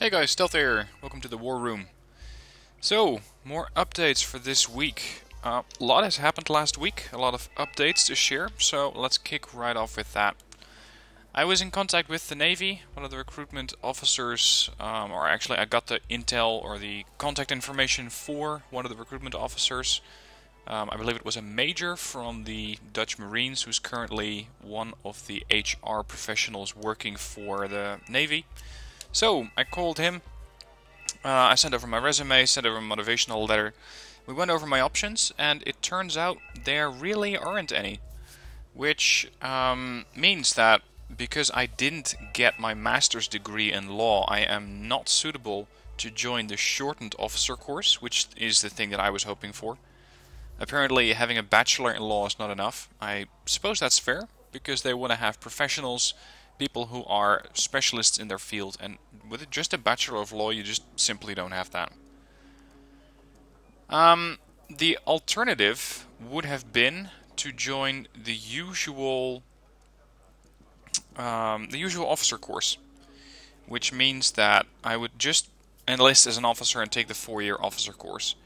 Hey guys, Stealth here. Welcome to the War Room. So, more updates for this week. A lot has happened last week, a lot of updates to share, so let's kick right off with that. I was in contact with the Navy, one of the recruitment officers, or actually I got the intel or the contact information for one of the recruitment officers. I believe it was a major from the Dutch Marines who's currently one of the HR professionals working for the Navy. So, I called him, I sent over my resume, sent over a motivational letter. We went over my options, and it turns out there really aren't any. Which means that because I didn't get my master's degree in law, I am not suitable to join the shortened officer course, which is the thing that I was hoping for. Apparently, having a bachelor in law is not enough. I suppose that's fair, because they want to have professionals, people who are specialists in their field, and with just a Bachelor of Law you just simply don't have that. The alternative would have been to join the usual officer course, which means that I would just enlist as an officer and take the 4-year officer course.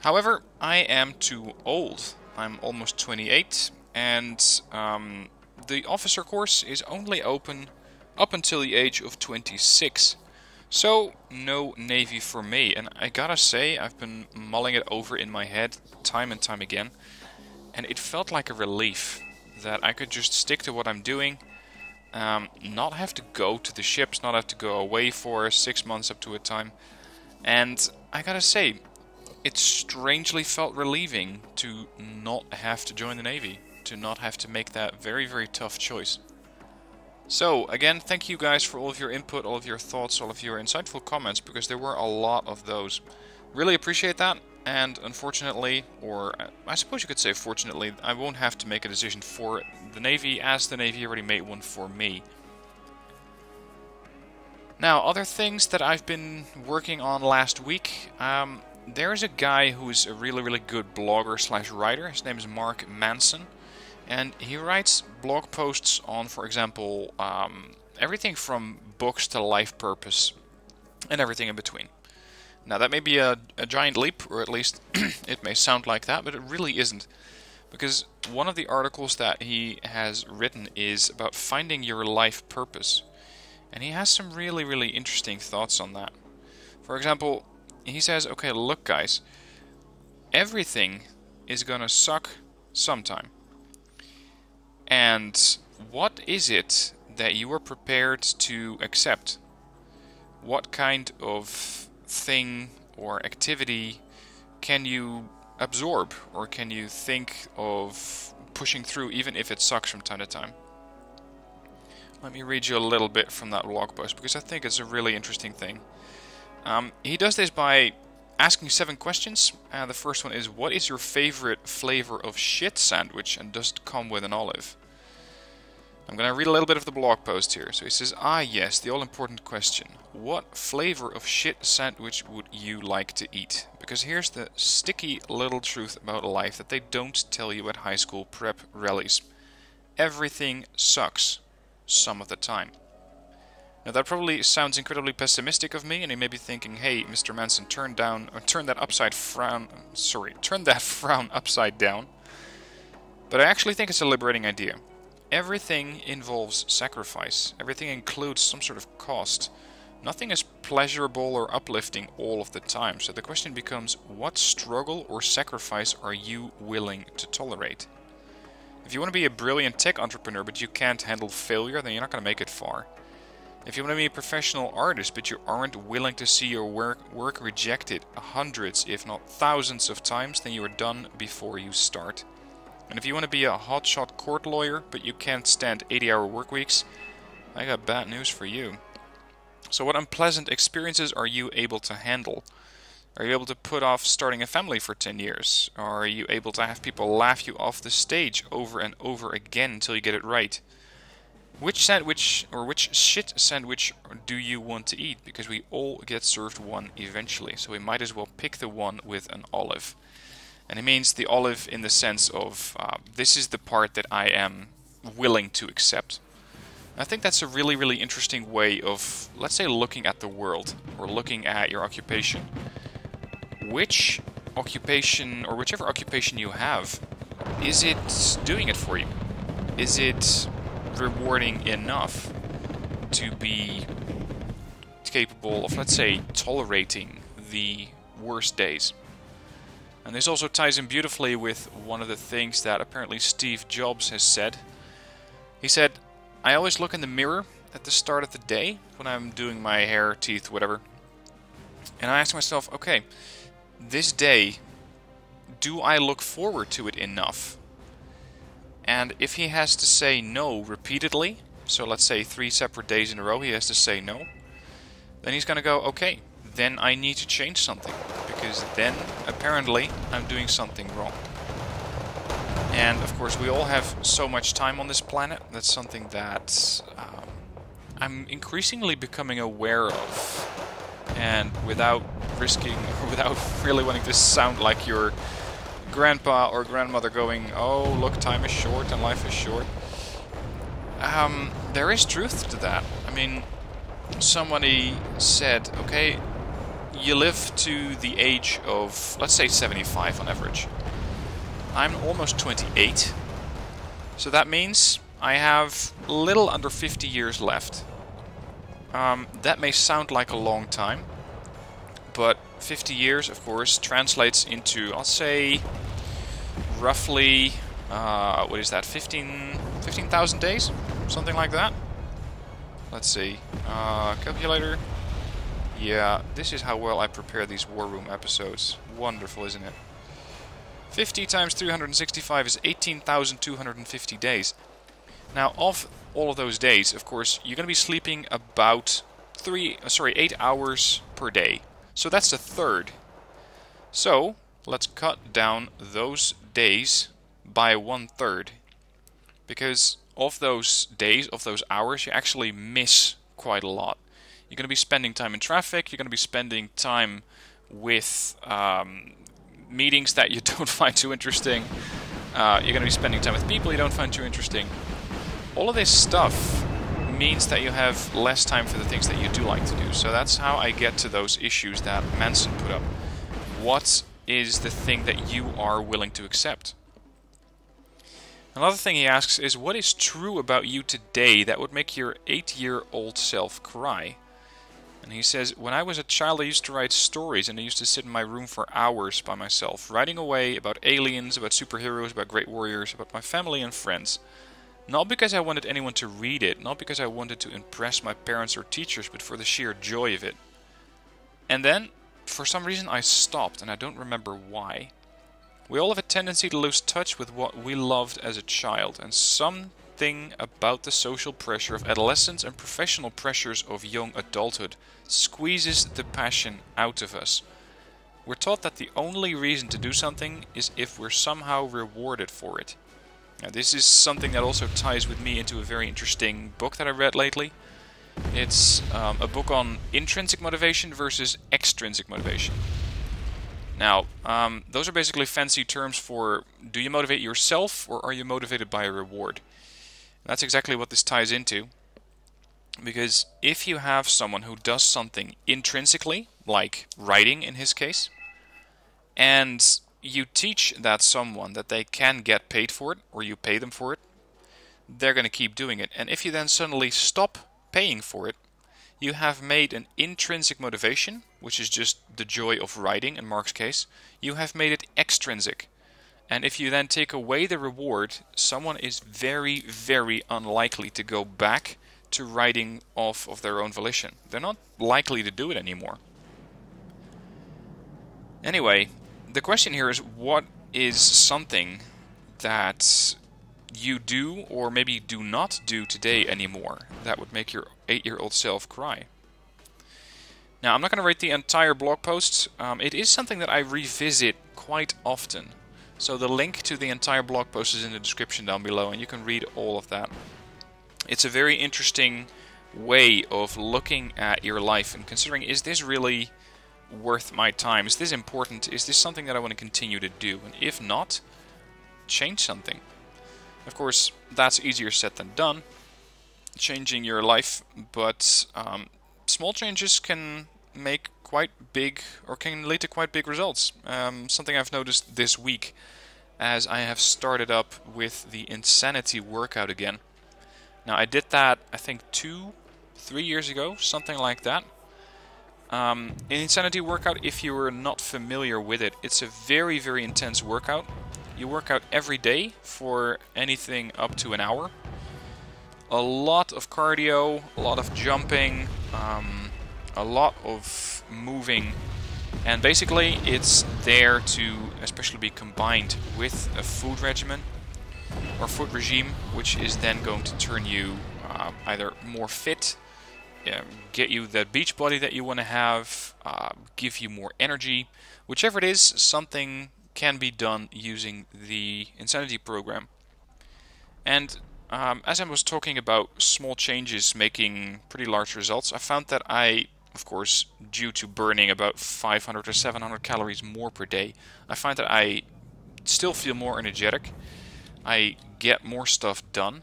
However, I am too old. I'm almost 28, and the officer course is only open up until the age of 26. So, no Navy for me. And I gotta say, I've been mulling it over in my head time and time again. And it felt like a relief that I could just stick to what I'm doing. Not have to go to the ships, not have to go away for 6 months up to a time. And I gotta say, it strangely felt relieving to not have to join the Navy. To not have to make that very, very tough choice. So, again, thank you guys for all of your input, all of your thoughts, all of your insightful comments, because there were a lot of those. Really appreciate that, and unfortunately, or I suppose you could say fortunately, I won't have to make a decision for the Navy, as the Navy already made one for me. Now, other things that I've been working on last week, there's a guy who's a really, really good blogger slash writer. His name is Mark Manson. And he writes blog posts on, for example, everything from books to life purpose and everything in between. Now that may be a giant leap, or at least it may sound like that, but it really isn't. Because one of the articles that he has written is about finding your life purpose. And he has some really, really interesting thoughts on that. For example, he says, okay, look guys, everything is gonna suck sometime. And what is it that you are prepared to accept? What kind of thing or activity can you absorb, or can you think of pushing through even if it sucks from time to time? Let me read you a little bit from that blog post, because I think it's a really interesting thing. He does this by asking 7 questions. The first one is, what is your favorite flavor of shit sandwich, and does it come with an olive? I'm going to read a little bit of the blog post here. So he says, yes, the all-important question. What flavor of shit sandwich would you like to eat? Because here's the sticky little truth about life that they don't tell you at high school prep rallies. Everything sucks some of the time. Now that probably sounds incredibly pessimistic of me, and you may be thinking, hey, Mr. Manson, turn that frown upside down. But I actually think it's a liberating idea. Everything involves sacrifice. Everything includes some sort of cost. Nothing is pleasurable or uplifting all of the time. So the question becomes, what struggle or sacrifice are you willing to tolerate? If you want to be a brilliant tech entrepreneur but you can't handle failure, then you're not going to make it far. If you want to be a professional artist but you aren't willing to see your work rejected hundreds if not thousands of times, then you are done before you start. And if you want to be a hotshot court lawyer but you can't stand 80-hour work weeks, I got bad news for you. So what unpleasant experiences are you able to handle? Are you able to put off starting a family for 10 years? Or are you able to have people laugh you off the stage over and over again until you get it right? Which sandwich, or which shit sandwich do you want to eat? Because we all get served one eventually, so we might as well pick the one with an olive. And it means the olive in the sense of, this is the part that I am willing to accept. I think that's a really, really interesting way of, let's say, looking at the world, or looking at your occupation. Which occupation, or whichever occupation you have, is it doing it for you? Is it rewarding enough to be capable of, let's say, tolerating the worst days? And this also ties in beautifully with one of the things that apparently Steve Jobs has said. He said, I always look in the mirror at the start of the day when I'm doing my hair, teeth, whatever. And I ask myself, okay, this day, do I look forward to it enough? And if he has to say no repeatedly, so let's say 3 separate days in a row he has to say no, then he's going to go, okay, then I need to change something. Because then, apparently, I'm doing something wrong. And, of course, we all have so much time on this planet. That's something that I'm increasingly becoming aware of. And without risking, or without really wanting to sound like your grandpa or grandmother going, oh, look, time is short and life is short. There is truth to that. I mean, somebody said, okay, you live to the age of, let's say, 75 on average. I'm almost 28, so that means I have a little under 50 years left. That may sound like a long time, but 50 years, of course, translates into, I'll say, roughly, what is that, 15,000 days? Something like that? Let's see, calculator. Yeah, this is how well I prepare these War Room episodes. Wonderful, isn't it? 50 times 365 is 18,250 days. Now, of all of those days, of course, you're going to be sleeping about 8 hours per day. So that's a third. So, let's cut down those days by 1/3. Because of those days, of those hours, you actually miss quite a lot. You're going to be spending time in traffic, you're going to be spending time with meetings that you don't find too interesting, you're going to be spending time with people you don't find too interesting. All of this stuff means that you have less time for the things that you do like to do. So that's how I get to those issues that Manson put up. What is the thing that you are willing to accept? Another thing he asks is, what is true about you today that would make your 8-year-old self cry? And he says, when I was a child I used to write stories and I used to sit in my room for hours by myself, writing away about aliens, about superheroes, about great warriors, about my family and friends. Not because I wanted anyone to read it, not because I wanted to impress my parents or teachers, but for the sheer joy of it. And then, for some reason I stopped, and I don't remember why. We all have a tendency to lose touch with what we loved as a child, and something about the social pressure of adolescence and professional pressures of young adulthood squeezes the passion out of us. We're taught that the only reason to do something is if we're somehow rewarded for it. Now, this is something that also ties with me into a very interesting book that I read lately. It's a book on intrinsic motivation versus extrinsic motivation. Now, those are basically fancy terms for, do you motivate yourself or are you motivated by a reward? And that's exactly what this ties into. Because if you have someone who does something intrinsically, like writing in his case, and you teach that someone that they can get paid for it, or you pay them for it, they're going to keep doing it. And if you then suddenly stop paying for it, you have made an intrinsic motivation, which is just the joy of writing in Mark's case, you have made it extrinsic. And if you then take away the reward, someone is very, very unlikely to go back to writing off of their own volition. They're not likely to do it anymore. Anyway, the question here is, what is something that you do or maybe do not do today anymore that would make your 8-year-old self cry? Now, I'm not going to read the entire blog post. It is something that I revisit quite often. So the link to the entire blog post is in the description down below, and you can read all of that. It's a very interesting way of looking at your life and considering, is this really worth my time? Is this important? Is this something that I want to continue to do? And if not, change something. Of course, that's easier said than done. changing your life, but small changes can make quite big, or can lead to quite big results. Something I've noticed this week, as I have started up with the Insanity workout again. Now, I did that, I think, 2-3 years ago, something like that. An Insanity workout, if you are not familiar with it, it's a very, very intense workout. You work out every day for anything up to an hour. A lot of cardio, a lot of jumping, a lot of moving, and basically it's there to especially be combined with a food regimen or food regime, which is then going to turn you either more fit, get you that beach body that you want to have, give you more energy. Whichever it is, something can be done using the Insanity program. And as I was talking about small changes making pretty large results, I found that I, of course, due to burning about 500 or 700 calories more per day, I find that I still feel more energetic. I get more stuff done,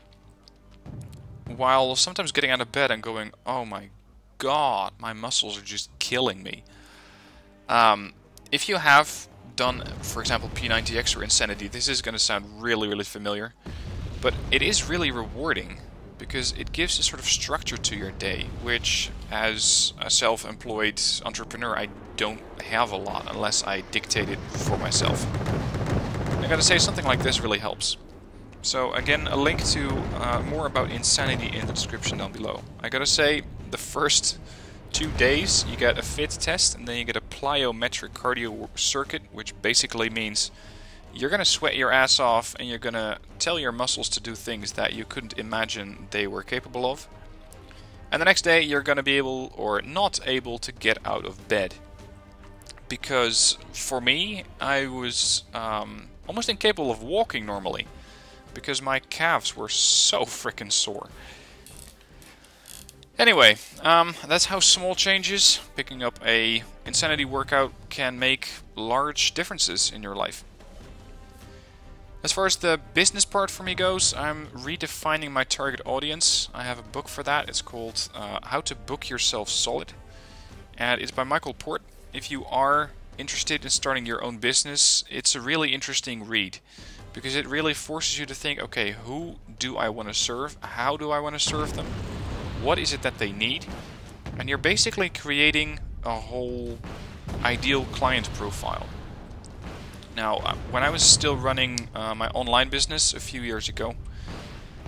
while sometimes getting out of bed and going, oh my god, my muscles are just killing me. If you have done, for example, P90X or Insanity, this is going to sound really, really familiar, but it is really rewarding because it gives a sort of structure to your day, which as a self-employed entrepreneur I don't have a lot unless I dictate it for myself. I gotta say, something like this really helps. So again, a link to more about Insanity in the description down below. I gotta say, the first 2 days you get a fit test, and then you get a plyometric cardio circuit, which basically means you're gonna sweat your ass off and you're gonna tell your muscles to do things that you couldn't imagine they were capable of. And the next day you're gonna be able or not able to get out of bed. Because for me, I was almost incapable of walking normally, because my calves were so freaking sore. Anyway, that's how small changes, picking up a Insanity workout, can make large differences in your life. As far as the business part for me goes, I'm redefining my target audience. I have a book for that. It's called How to Book Yourself Solid, and it's by Michael Port. If you are interested in starting your own business, it's a really interesting read, because it really forces you to think, okay, who do I want to serve? How do I want to serve them? What is it that they need? And you're basically creating a whole ideal client profile. Now, when I was still running my online business a few years ago,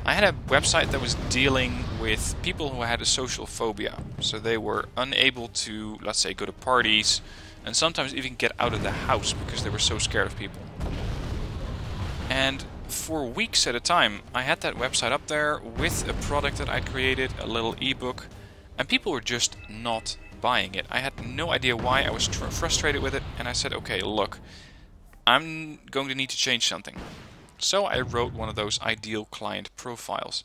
I had a website that was dealing with people who had a social phobia. So they were unable to, let's say, go to parties, and sometimes even get out of the house because they were so scared of people. And for weeks at a time, I had that website up there with a product that I created, a little ebook, and people were just not buying it. I had no idea why. I was frustrated with it, and I said, okay, look, I'm going to need to change something. So I wrote one of those ideal client profiles.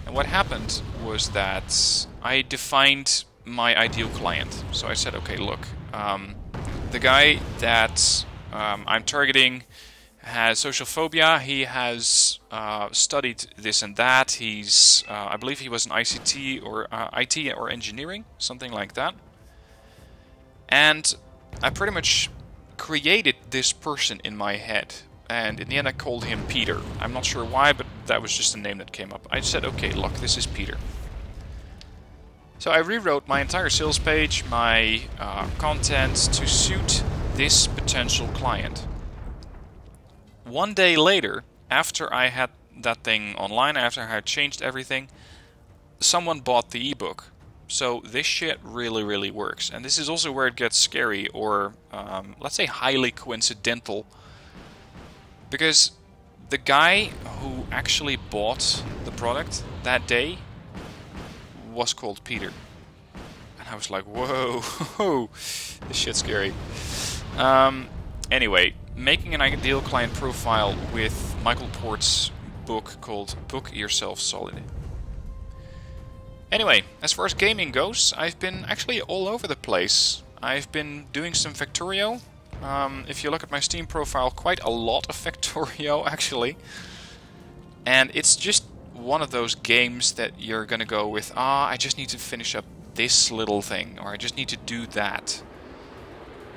And what happened was that I defined my ideal client. So I said, okay, look, the guy that I'm targeting has social phobia. He has studied this and that. He's, I believe he was in ICT or IT or engineering, something like that. And I pretty much created this person in my head, and in the end I called him Peter. I'm not sure why, but that was just the name that came up. I said, okay, look, this is Peter. So I rewrote my entire sales page, my content to suit this potential client. One day later, after I had that thing online, after I had changed everything, someone bought the ebook. So this shit really, really works. And this is also where it gets scary, or let's say highly coincidental. Because the guy who actually bought the product that day was called Peter. And I was like, whoa, this shit's scary. Anyway, making an ideal client profile with Michael Port's book called Book Yourself Solid. Anyway, as far as gaming goes, I've been actually all over the place. I've been doing some Factorio. If you look at my Steam profile, quite a lot of Factorio actually. And it's just one of those games that you're gonna go with, I just need to finish up this little thing, or I just need to do that.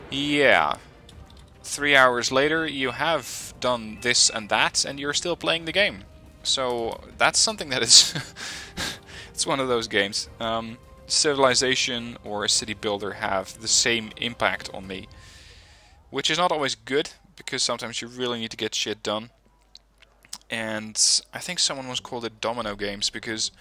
Yeah. 3 hours later, you have done this and that, and you're still playing the game. So that's something that is... it's one of those games. Civilization or a city builder have the same impact on me, which is not always good, because sometimes you really need to get shit done. And I think someone once called it domino games, because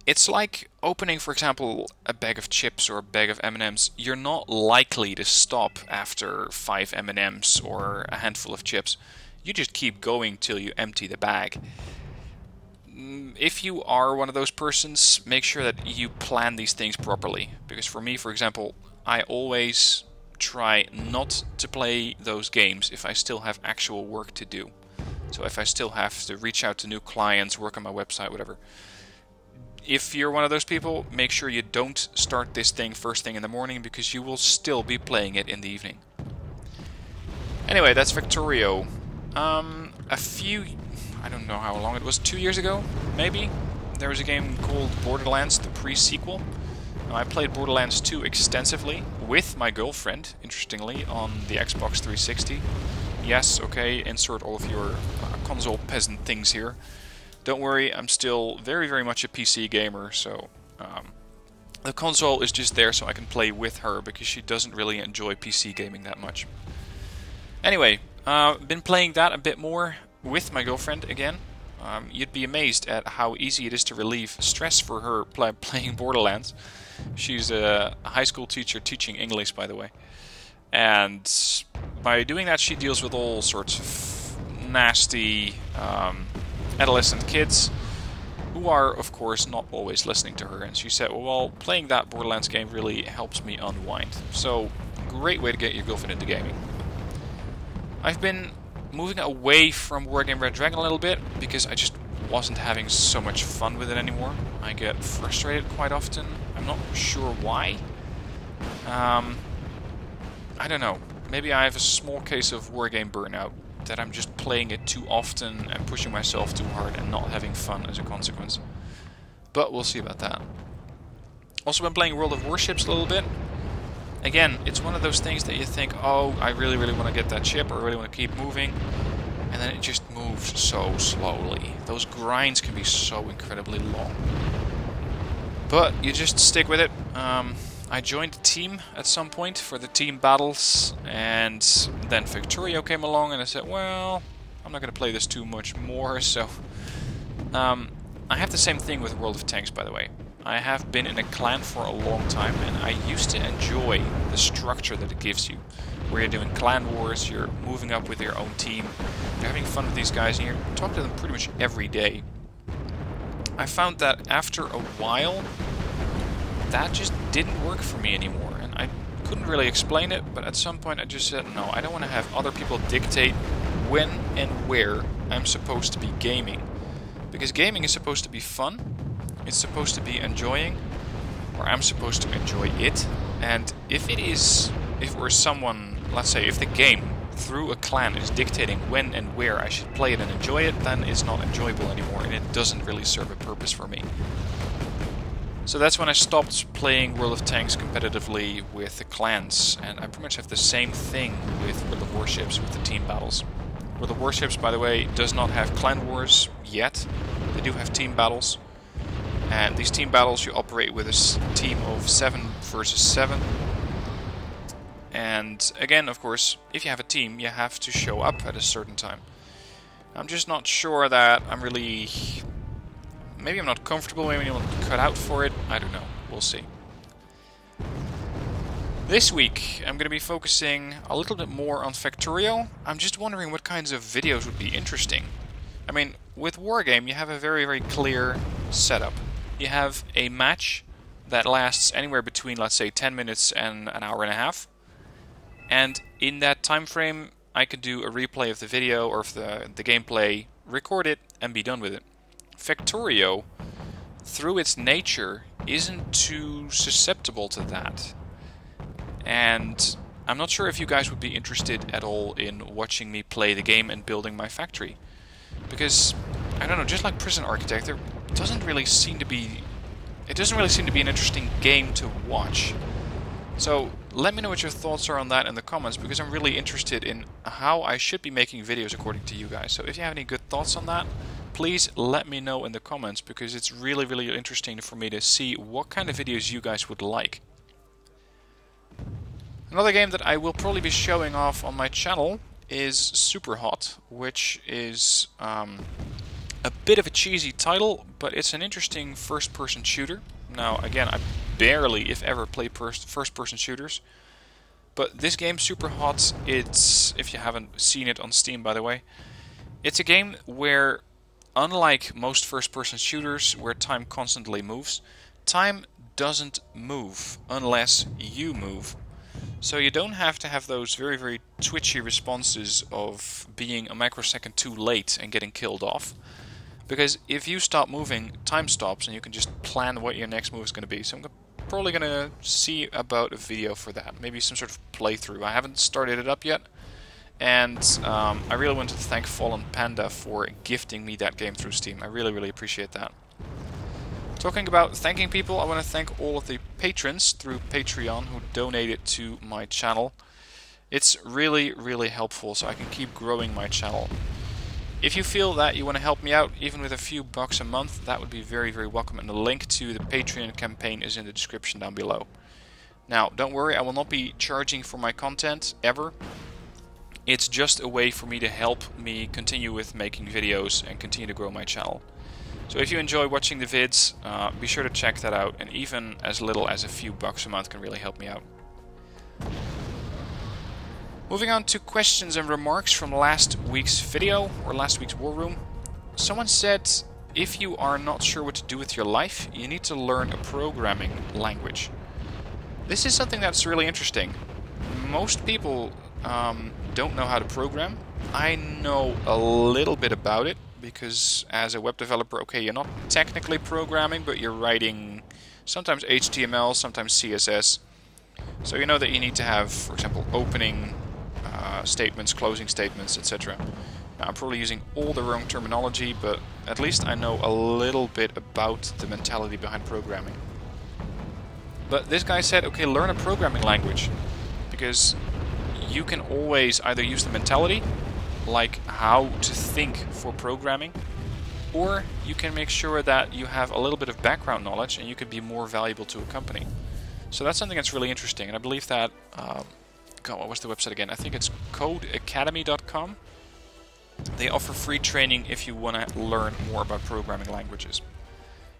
it's like opening, for example, a bag of chips or a bag of M&Ms. You're not likely to stop after 5 M&Ms or a handful of chips. You just keep going till you empty the bag. If you are one of those persons, make sure that you plan these things properly. Because for me, for example, I always try not to play those games if I still have actual work to do. So if I still have to reach out to new clients, work on my website, whatever. If you're one of those people, make sure you don't start this thing first thing in the morning, because you will still be playing it in the evening. Anyway, that's Factorio. I don't know how long it was, 2 years ago, maybe? There was a game called Borderlands The Pre Sequel. I played Borderlands 2 extensively with my girlfriend, interestingly, on the Xbox 360. Yes, okay, insert all of your console peasant things here. Don't worry, I'm still very, very much a PC gamer, so the console is just there so I can play with her, because she doesn't really enjoy PC gaming that much. Anyway, been playing that a bit more with my girlfriend again. You'd be amazed at how easy it is to relieve stress for her playing Borderlands. She's a high school teacher teaching English, by the way. And by doing that, she deals with all sorts of nasty adolescent kids who are, of course, not always listening to her. And she said, well, playing that Borderlands game really helps me unwind. So, great way to get your girlfriend into gaming. I've been moving away from Wargame Red Dragon a little bit, because I just wasn't having so much fun with it anymore. I get frustrated quite often. I'm not sure why. I don't know. Maybe I have a small case of Wargame burnout, that I'm just playing it too often and pushing myself too hard and not having fun as a consequence. But we'll see about that. Also been playing World of Warships a little bit. Again, it's one of those things that you think, oh, I really, really want to get that ship, or I really want to keep moving. And then it just moves so slowly. Those grinds can be so incredibly long. But you just stick with it. I joined the team at some point for the team battles, and then Factorio came along, and I said, well, I'm not going to play this too much more, so... I have the same thing with World of Tanks, by the way. I have been in a clan for a long time, and I used to enjoy the structure that it gives you. Where you're doing clan wars, you're moving up with your own team, you're having fun with these guys, and you're talking to them pretty much every day. I found that after a while, that just didn't work for me anymore, and I couldn't really explain it, but at some point I just said, no, I don't want to have other people dictate when and where I'm supposed to be gaming. Because gaming is supposed to be fun, it's supposed to be enjoying, or I'm supposed to enjoy it, and if we're someone, let's say, if the game, through a clan, is dictating when and where I should play it and enjoy it, then it's not enjoyable anymore, and it doesn't really serve a purpose for me. So that's when I stopped playing World of Tanks competitively with the clans, and I pretty much have the same thing with World of Warships with the team battles. World of Warships, by the way, does not have clan wars yet. They do have team battles. And these team battles, you operate with a team of 7 versus 7. And again, of course, if you have a team, you have to show up at a certain time. I'm just not sure that I'm really... Maybe I'm not comfortable, maybe I'm not cut out for it. I don't know. We'll see. This week, I'm going to be focusing a little bit more on Factorio. I'm just wondering what kinds of videos would be interesting. I mean, with Wargame, you have a very, very clear setup. You have a match that lasts anywhere between, let's say, 10 minutes and an hour and a half. And in that time frame, I could do a replay of the video or of the gameplay, record it, and be done with it. Factorio, through its nature, isn't too susceptible to that. And I'm not sure if you guys would be interested at all in watching me play the game and building my factory. Because I don't know, just like Prison Architect, there doesn't really seem to be... It doesn't really seem to be an interesting game to watch. So, let me know what your thoughts are on that in the comments, because I'm really interested in how I should be making videos according to you guys. So if you have any good thoughts on that, please let me know in the comments, because it's really, really interesting for me to see what kind of videos you guys would like. Another game that I will probably be showing off on my channel is Superhot, which is a bit of a cheesy title, but it's an interesting first-person shooter. Now, again, I barely, if ever, play first-person shooters. But this game, Superhot, it's, if you haven't seen it on Steam, by the way, it's a game where, unlike most first-person shooters, where time constantly moves, time doesn't move unless you move. So you don't have to have those very, very twitchy responses of being a microsecond too late and getting killed off. Because if you stop moving, time stops, and you can just plan what your next move is going to be. So I'm probably going to see about a video for that. Maybe some sort of playthrough. I haven't started it up yet. And I really wanted to thank Fallen Panda for gifting me that game through Steam. I really, really appreciate that. Talking about thanking people, I want to thank all of the patrons through Patreon who donated to my channel. It's really, really helpful, so I can keep growing my channel. If you feel that you want to help me out, even with a few bucks a month, that would be very, very welcome. And the link to the Patreon campaign is in the description down below. Now, don't worry, I will not be charging for my content, ever. It's just a way for me to help me continue with making videos and continue to grow my channel. So if you enjoy watching the vids, be sure to check that out. And even as little as a few bucks a month can really help me out. Moving on to questions and remarks from last week's video, or last week's War Room. Someone said, if you are not sure what to do with your life, you need to learn a programming language. This is something that's really interesting. Most people don't know how to program. I know a little bit about it, because as a web developer, okay, you're not technically programming, but you're writing sometimes HTML, sometimes CSS. So you know that you need to have, for example, opening statements, closing statements, etc. Now, I'm probably using all the wrong terminology, but at least I know a little bit about the mentality behind programming. But this guy said, okay, learn a programming language, because you can always either use the mentality, like how to think for programming, or you can make sure that you have a little bit of background knowledge and you could be more valuable to a company. So that's something that's really interesting, and I believe that God, what was the website again? I think it's codeacademy.com. They offer free training if you want to learn more about programming languages.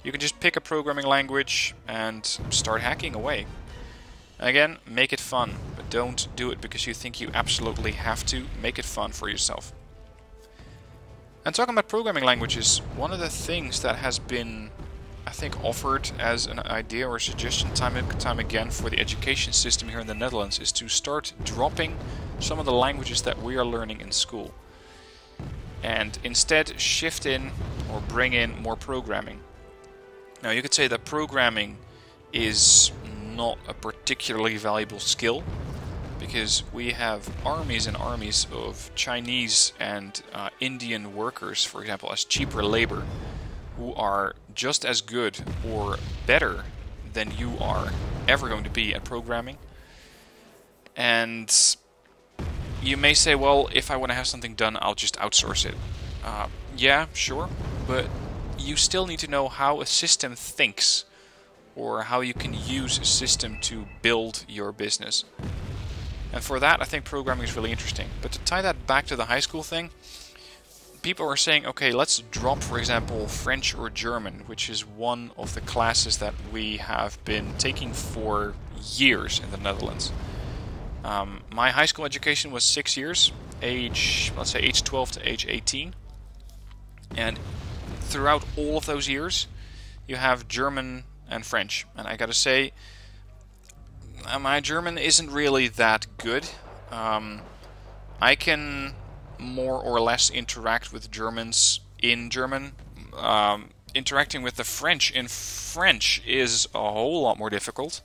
You can just pick a programming language and start hacking away. Again, make it fun, but don't do it because you think you absolutely have to. Make it fun for yourself. And talking about programming languages, one of the things that has been, I think, offered as an idea or a suggestion time and time again for the education system here in the Netherlands is to start dropping some of the languages that we are learning in school. And instead shift in or bring in more programming. Now, you could say that programming is not a particularly valuable skill, because we have armies and armies of Chinese and Indian workers, for example, as cheaper labor, who are just as good or better than you are ever going to be at programming. And you may say, well, if I want to have something done, I'll just outsource it. Yeah, sure, but you still need to know how a system thinks, or how you can use a system to build your business. And for that, I think programming is really interesting. But to tie that back to the high school thing, people are saying, okay, let's drop, for example, French or German, which is one of the classes that we have been taking for years in the Netherlands. My high school education was 6 years, let's say age 12 to age 18. And throughout all of those years, you have German and French. And I gotta say, my German isn't really that good. I can more or less interact with Germans in German. Interacting with the French in French is a whole lot more difficult.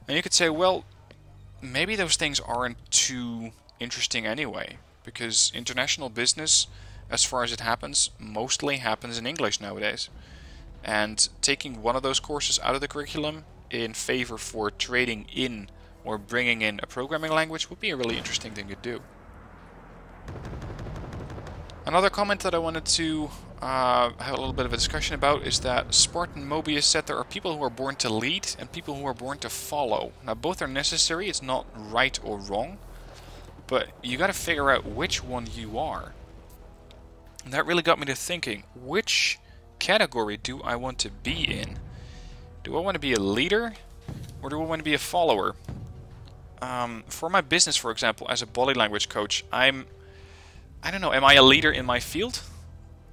And you could say, well, maybe those things aren't too interesting anyway, because international business as far as it happens, mostly happens in English nowadays. And taking one of those courses out of the curriculum in favor for trading in or bringing in a programming language would be a really interesting thing to do. Another comment that I wanted to have a little bit of a discussion about is that Spartan Mobius said there are people who are born to lead and people who are born to follow. Now both are necessary, it's not right or wrong, but you gotta figure out which one you are. And that really got me to thinking, which category do I want to be in? Do I want to be a leader or do I want to be a follower? For my business, for example, as a body language coach, I don't know, am I a leader in my field?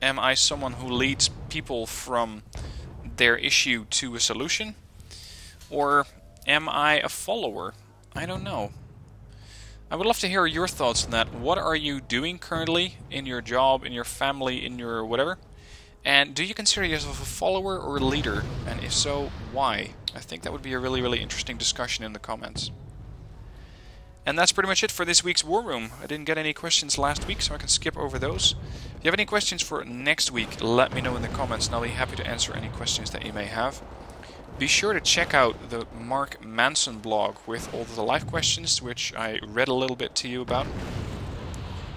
Am I someone who leads people from their issue to a solution? Or am I a follower? I don't know. I would love to hear your thoughts on that. What are you doing currently in your job, in your family, in your whatever? And do you consider yourself a follower or a leader? And if so, why? I think that would be a really, really interesting discussion in the comments. And that's pretty much it for this week's War Room. I didn't get any questions last week, so I can skip over those. If you have any questions for next week, let me know in the comments, and I'll be happy to answer any questions that you may have. Be sure to check out the Mark Manson blog with all the live questions, which I read a little bit to you about.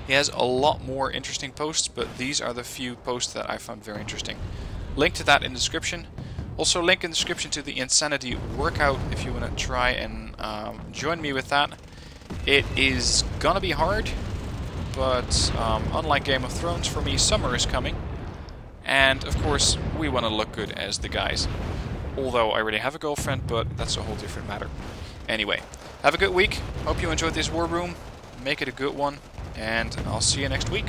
He has a lot more interesting posts, but these are the few posts that I found very interesting. Link to that in the description. Also link in the description to the Insanity workout if you want to try and join me with that. It is gonna be hard, but unlike Game of Thrones, for me summer is coming. And of course we want to look good as the guys. Although I already have a girlfriend, but that's a whole different matter. Anyway, have a good week. Hope you enjoyed this War Room. Make it a good one. And I'll see you next week.